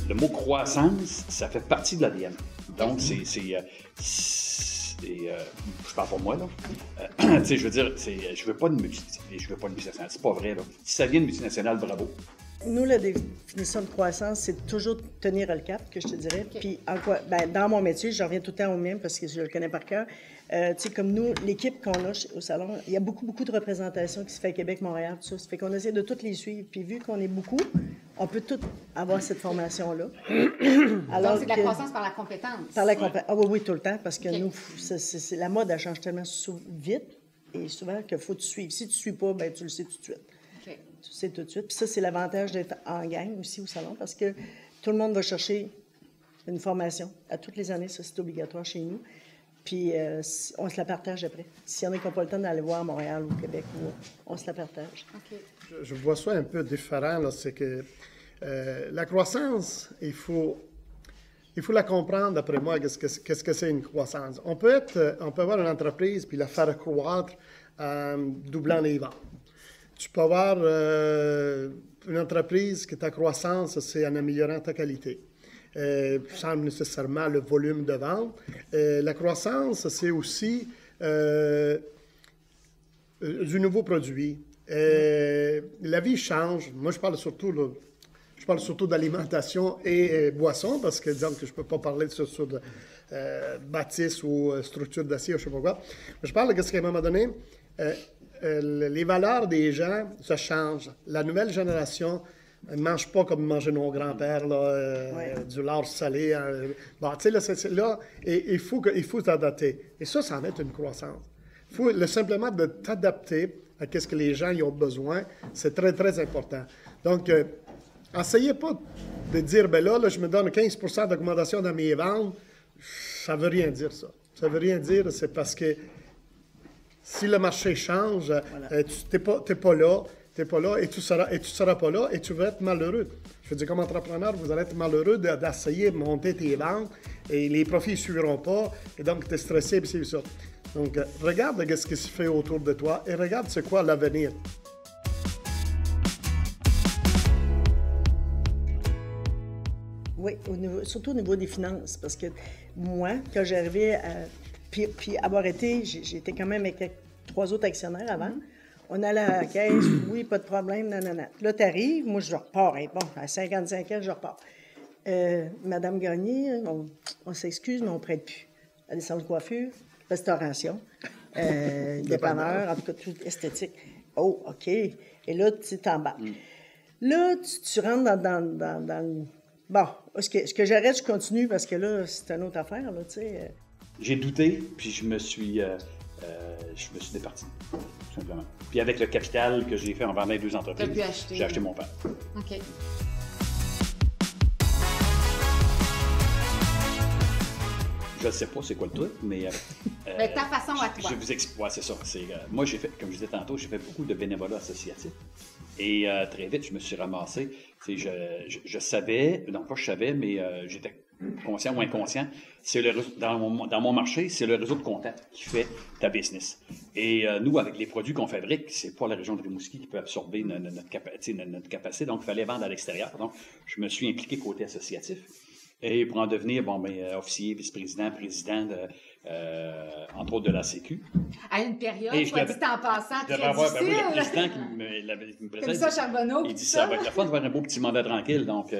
le mot croissance, ça fait partie de l'ADN. Donc, je parle pour moi, là. Tu sais, je veux dire, je veux pas de multinationale. C'est pas vrai, là. Si ça vient de multinationale, bravo. Nous, la définition de croissance, c'est toujours tenir le cap, que je te dirais. Okay. Puis, dans mon métier, je reviens tout le temps au même parce que je le connais par cœur. Tu sais, comme nous, l'équipe qu'on a au salon, il y a beaucoup de représentation qui se fait à Québec, Montréal, tout ça. Ça fait qu'on essaie de toutes les suivre. Puis, vu qu'on est beaucoup, on peut tous avoir cette formation-là. Alors, donc, c'est de la croissance par la compétence. Par la compétence. Ah oui, tout le temps, parce que nous, la mode, elle change tellement vite et souvent qu'il faut te suivre. Si tu ne suis pas, ben tu le sais tout de suite. Okay. Tu sais tout de suite. Puis ça, c'est l'avantage d'être en gang aussi au salon parce que tout le monde va chercher une formation. À toutes les années, ça, c'est obligatoire chez nous. Puis on se la partage après. S'il y en a qui n'ont pas le temps d'aller voir à Montréal ou au Québec, on se la partage. Okay. Je vois ça un peu différent. Là, c'est que la croissance, il faut la comprendre, d'après moi, qu'est-ce que c'est une croissance. On peut avoir une entreprise puis la faire croître en doublant les ventes. Tu peux avoir une entreprise que ta croissance, c'est en améliorant ta qualité, sans nécessairement le volume de vente. La croissance, c'est aussi du nouveau produit. La vie change. Moi, je parle surtout d'alimentation et boissons, parce que, disons que je ne peux pas parler sur de bâtisse ou structure d'acier, je ne sais pas quoi. Mais je parle de ce qu'à un moment donné, les valeurs des gens se changent. La nouvelle génération ne mange pas comme mangeaient nos grands-pères, du lard salé. Bon, tu sais, là, il faut t'adapter. Et ça en est une croissance. Il faut simplement de t'adapter à ce que les gens y ont besoin. C'est très, très important. Donc, essayez pas de dire, ben là, je me donne 15 % d'augmentation dans mes ventes. Ça ne veut rien dire, ça. Ça ne veut rien dire, c'est parce que si le marché change, voilà. Tu n'es pas là et tu seras pas là et tu vas être malheureux. Je veux dire, comme entrepreneur, vous allez être malheureux d'essayer de monter tes ventes et les profits ne suivront pas et donc tu es stressé et c'est ça. Donc, regarde ce qui se fait autour de toi et regarde c'est quoi l'avenir. Oui, surtout au niveau des finances, parce que moi, quand j'arrivais à... Puis avoir été, j'étais quand même avec 3 autres actionnaires avant. On allait à la caisse, oui, pas de problème, nanana. Là, tu arrives, moi, je repars. Hein, bon, à 55 ans, je repars. Madame Gagné, on s'excuse, mais on ne prête plus. À des salles de coiffure, restauration, dépanneur, en tout cas, tout esthétique. Oh, OK. Et là, tu t'embarques. Là, tu rentres dans bon, est-ce que j'arrête, je continue, parce que là, c'est une autre affaire, là, tu sais. J'ai douté, puis je me suis départi, tout simplement. Puis avec le capital que j'ai fait en vendant les 2 entreprises, j'ai acheté mon père. OK. Je ne sais pas c'est quoi le truc, mais... mais ta façon à toi. Je vous explique. Ouais, c'est ça. Moi, j'ai fait, comme je disais tantôt, j'ai fait beaucoup de bénévolat associatif. Et très vite, je me suis ramassé. Je savais, non pas je savais, mais j'étais conscient ou inconscient. C'est le réseau, dans mon marché, c'est le réseau de contacts qui fait ta business. Et nous, avec les produits qu'on fabrique, c'est pas la région de Rimouski qui peut absorber notre capacité. Donc, il fallait vendre à l'extérieur. Donc, je me suis impliqué côté associatif. Et pour en devenir, officier, vice-président, président, entre autres de la Sécu. À une période, soit dit en passant, très difficile. Le président qui me présente. Comme ça, Charbonneau. Il dit ça va être la fin de faire un beau petit mandat tranquille. Donc,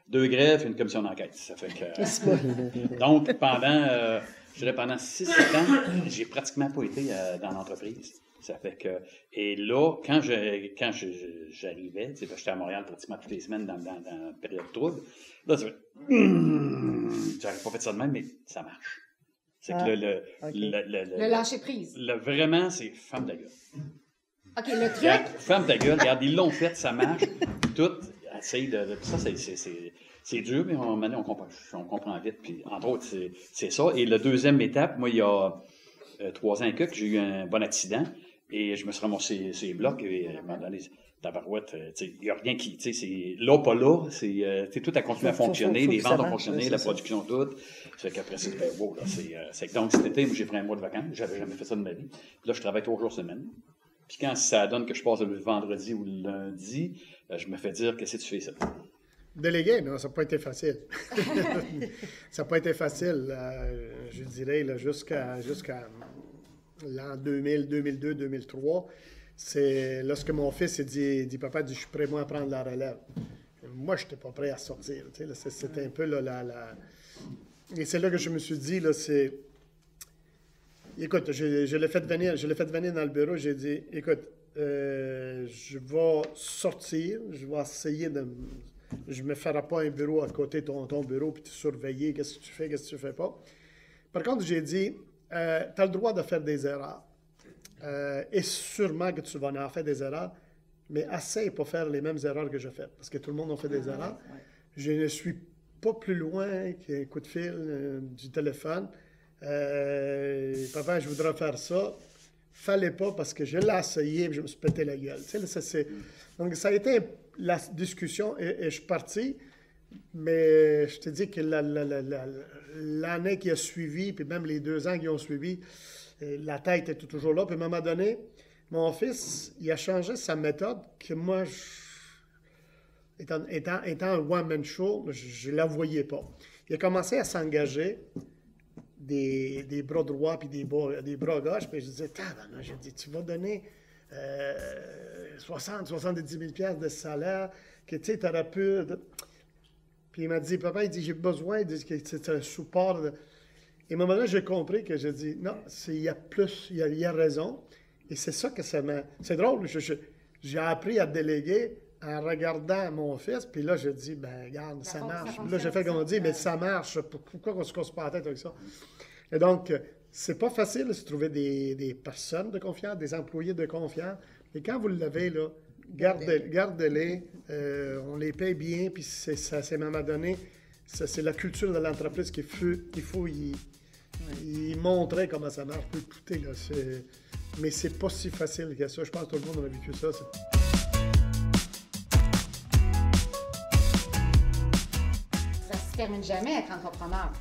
2 greffes et une commission d'enquête. Ça fait que... donc, pendant 6-7 ans, j'ai pratiquement pas été dans l'entreprise. Ça fait que... Et là, quand j'arrivais, j'étais à Montréal pratiquement toutes les semaines dans la période de trouble, là, j'aurais pas fait ça de même, mais ça marche. C'est que le lâcher prise. Vraiment, c'est femme de gueule. OK, le truc... Regarde, femme de gueule, regarde, ils l'ont fait, ça marche. Tout, essaye de... Ça, c'est dur, mais on comprend vite. Puis, entre autres, c'est ça. Et la deuxième étape, moi, il y a 3 ans et quelques, j'ai eu un bon accident. Et je me suis ramassé ces blocs et à un moment donné, tabarouette, il n'y a rien qui, c'est là, pas là, tout a continué à fonctionner, les ventes ont fonctionné, la production toute. Ça fait qu'après, c'est beau, là. C'est que donc, cet été, j'ai pris un mois de vacances, j'avais jamais fait ça de ma vie. Puis là, je travaille 3 jours semaine. Puis quand ça donne que je passe le vendredi ou le lundi, je me fais dire, qu'est-ce que tu fais ça? Déléguer, non, ça n'a pas été facile. Ça n'a pas été facile, je dirais, là, jusqu'à l'an 2000, 2002, 2003. C'est lorsque mon fils dit papa, je suis prêt moi à prendre la relève. Moi, je n'étais pas prêt à sortir. Tu sais, c'était un peu Et c'est là que je me suis dit, là, c'est... Écoute, je l'ai fait venir dans le bureau, j'ai dit, écoute, je vais sortir, je vais essayer de... Je ne me ferai pas un bureau à côté de ton bureau puis te surveiller, qu'est-ce que tu fais, qu'est-ce que tu fais pas. Par contre, j'ai dit, tu as le droit de faire des erreurs. Et sûrement que tu vas en faire des erreurs, mais essaye de pas faire les mêmes erreurs que je fais, parce que tout le monde a fait des erreurs. Je ne suis pas plus loin qu'un coup de fil du téléphone. Papa, je voudrais faire ça. Fallait pas parce que je l'ai essayé et je me suis pété la gueule. Tu sais, donc, ça a été la discussion et je suis parti. Mais je te dis que l'année qui a suivi, puis même les 2 ans qui ont suivi, la tête était toujours là. Puis à un moment donné, mon fils, il a changé sa méthode que moi, étant un one-man show, je ne la voyais pas. Il a commencé à s'engager des bras droits puis des bras gauches. Puis je disais, je dis, tu vas donner 70 000 $ de salaire, que tu sais, tu aurais pu... Puis il m'a dit, papa, il dit, j'ai besoin, il dit que c'est un support. Et à un moment donné, j'ai compris que j'ai dit, non, il y a plus, il y a raison. Et c'est ça que ça m'a... C'est drôle, j'ai appris à déléguer en regardant mon fils, puis là, je dis, ben regarde, ça marche. Là, j'ai fait comme on dit, mais ça marche, pourquoi on se casse pas la tête avec ça? Et donc, c'est pas facile de se trouver des personnes de confiance, des employés de confiance. Et quand vous l'avez, là, gardez-les, on les paye bien, puis c'est à un moment donné, c'est la culture de l'entreprise qu'il faut y montrer comment ça marche. Écoutez, là, mais c'est pas si facile que ça. Je pense que tout le monde a vécu ça. Ça se termine jamais être entrepreneur.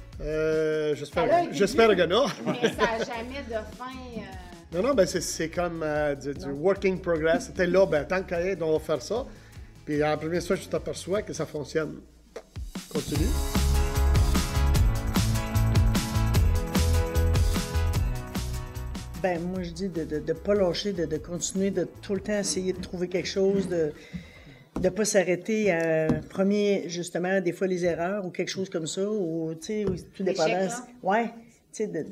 J'espère que non. Mais ça n'a jamais de fin. Non, ben c'est comme du working progress. C'était là, ben tant qu'à être, on va faire ça. Puis en premier fois, je t'aperçois que ça fonctionne. Continue. Ben moi, je dis de ne pas lâcher, de continuer de tout le temps essayer de trouver quelque chose, de ne pas s'arrêter à premier, justement, des fois les erreurs ou quelque chose comme ça, ou, tu sais, tout dépendant. Oui, tu sais,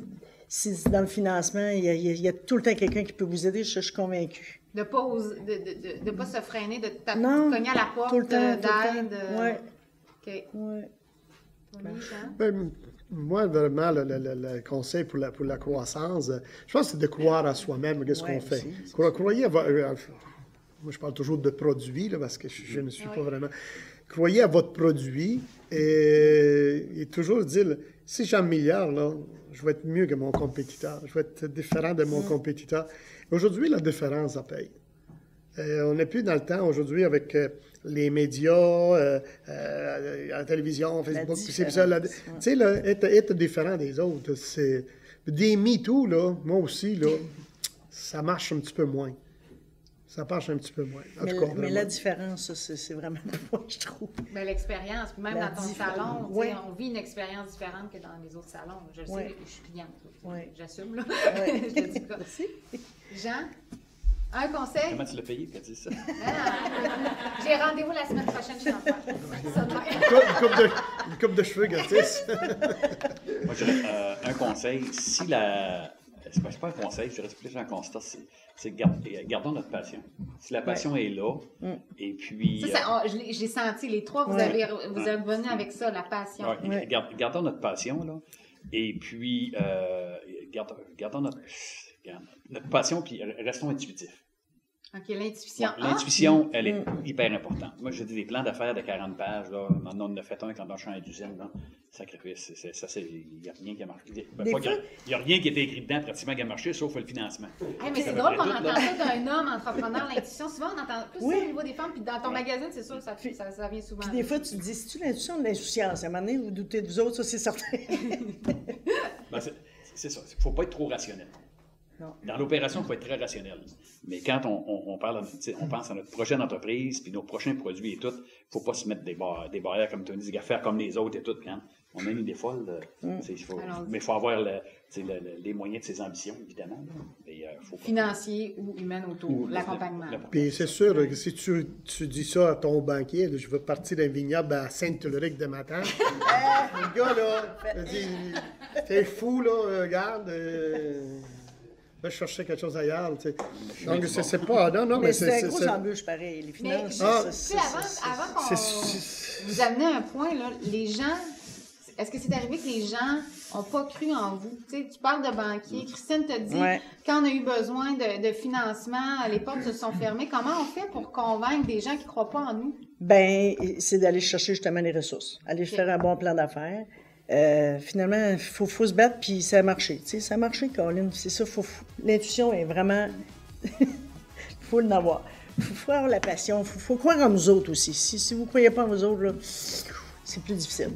si dans le financement, il y a tout le temps quelqu'un qui peut vous aider, je suis convaincue. De ne pas se freiner, de cogner à la porte tout le temps, d'aide. Oui. OK. Ouais. Ben, moi, vraiment, le conseil pour la croissance, je pense que c'est de croire à soi-même, qu'est-ce qu'on fait. Croyez moi, je parle toujours de produit, là, parce que je ne suis pas vraiment... Croyez à votre produit et toujours dire, si j'améliore, là, je vais être mieux que mon compétiteur, je vais être différent de mon compétiteur. Aujourd'hui, la différence, ça paye. On n'est plus dans le temps aujourd'hui avec les médias, la télévision, Facebook, c'est ça. Tu sais, être différent des autres, c'est... Des MeToo, là, moi aussi, là, ça marche un petit peu moins. Ça marche un petit peu moins. Mais la différence, c'est vraiment moi, je trouve. Mais l'expérience, même dans ton salon, on vit une expérience différente que dans les autres salons. Je le sais, je suis cliente. J'assume, là. Je te dis pas. Jean, un conseil? Comment tu l'as payé quand tu dis ça? J'ai rendez-vous la semaine prochaine chez l'enfant. Une coupe de cheveux gratis. Moi, je dirais un conseil. Si la... C'est pas un conseil, je dirais plus un constat, c'est gardons notre passion. Si la passion est là, et puis... j'ai senti, les trois, vous avez venu avec ça, la passion. Gardons notre passion, là, et puis gardons notre passion, puis restons intuitifs. OK, l'intuition. L'intuition, elle est hyper importante. Moi, je dis des plans d'affaires de 40 pages, là, on en a fait un quand on change d'usine, là. Sacrifice, il n'y a rien qui a marché. Il n'y a rien qui a été écrit dedans pratiquement qui a marché, sauf le financement. Mais c'est drôle qu'on entend ça d'un homme entrepreneur, l'intuition. Souvent, on entend plus ça au niveau des femmes, puis dans ton magazine, c'est sûr, ça vient souvent. Puis des fois, tu te dis, c'est-tu l'intuition ou l'insouciance? À un moment donné, vous doutez de vous autres, ça, c'est certain. C'est ça. Il ne faut pas être trop rationnel. Dans l'opération, il faut être très rationnel. Mais quand on pense à notre projet d'entreprise, puis nos prochains produits et tout, il ne faut pas se mettre des barrières, comme Tony dit, à faire comme les autres et tout. Quand on a une idée folle, mais il faut avoir les moyens de ses ambitions, évidemment. Financier ou humain autour, l'accompagnement. Puis c'est sûr que si tu dis ça à ton banquier, là, je veux partir d'un vignoble à Saint-Ulrich de matin. Le gars, là, dit, t'es fou, là, regarde. Va chercher quelque chose ailleurs. Tu sais. Donc, c'est pas. Non, mais c'est une grosse embûche, pareil. Les finances. Avant qu'on vous ameniez à un point, là, les gens. Est-ce que c'est arrivé que les gens n'ont pas cru en vous? Tu sais, tu parles de banquier. Christine te dit, quand on a eu besoin de financement, les portes se sont fermées. Comment on fait pour convaincre des gens qui ne croient pas en nous? Bien, c'est d'aller chercher justement les ressources. Aller faire un bon plan d'affaires. Finalement, il faut se battre, puis ça a marché. Tu sais, ça a marché, Colin. C'est ça, l'intuition est vraiment... Il faut l'avoir. Il faut avoir la passion. Il faut croire en nous autres aussi. Si vous ne croyez pas en vous autres, là, c'est plus difficile.